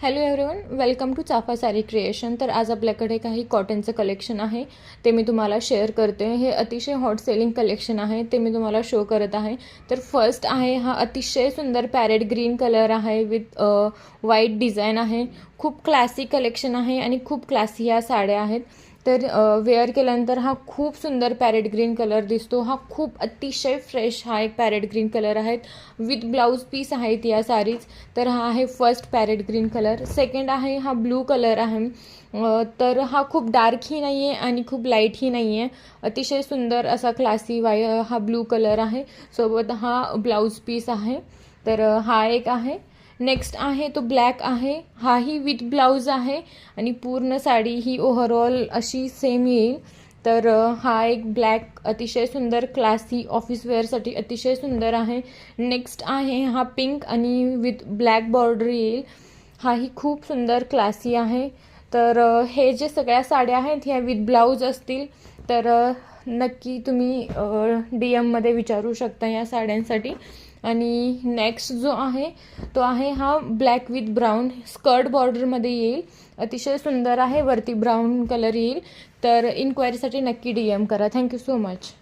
Hello everyone, welcome to चाफा sari creation. तर आज आपल्याकडे काही कॉटनचं कलेक्शन आहे, ते मी तुम्हाला शेअर करते। हे अतिशय हॉट सेलिंग कलेक्शन आहे, ते मी तुम्हाला शो करत आहे। तर फर्स्ट आहे हा अतिशय सुंदर पॅरेट ग्रीन कलर आहे विथ व्हाईट डिझाइन आहे। खूप क्लासी कलेक्शन आहे आणि खूप क्लासी या साड्या आहेत। तर वेअर केल्यानंतर हा खूप सुंदर पॅरेट ग्रीन कलर दिसतो। हा खूप अतिशय फ्रेश हा एक पॅरेट ग्रीन कलर आहे विथ ब्लाउज पीस आहेत या साडीज। तर हा आहे first parrot green colour. Second आहे हा ब्लू कलर आहे। तर हा खूप डार्कही नाही आहे आणि खूप लाईटही नाही आहे, अतिशय सुंदर असा क्लासी हा ब्लू कलर आहे। सोबत हा ब्लाउज पीस आहे। तर हा एक आहे। नेक्स्ट आहे तो ब्लॅक आहे, हाही विथ ब्लाउज आहे आणि पूर्ण साडी ही ओव्हरऑल अशी सेम येईल। तर हा एक ब्लॅक अतिशय सुंदर क्लासी ऑफिस वेअरसाठी अतिशय सुंदर आहे। नेक्स्ट आहे हा पिंक आणि विथ ब्लॅक बॉर्डर येईल, हाही खूप सुंदर क्लासी आहे। तर हे जे सगळ्या साड्या आहेत ह्या विथ ब्लाऊज असतील, तर नक्की तुम्ही DM मध्ये विचारू शकता या साड्यांसाठी। आणि नेक्स्ट जो आहे तो आहे हा ब्लॅक विथ ब्राऊन स्कर्ट बॉर्डरमध्ये येईल, अतिशय सुंदर आहे, वरती ब्राऊन कलर येईल। तर इन्क्वायरीसाठी नक्की DM करा। Thank you so much.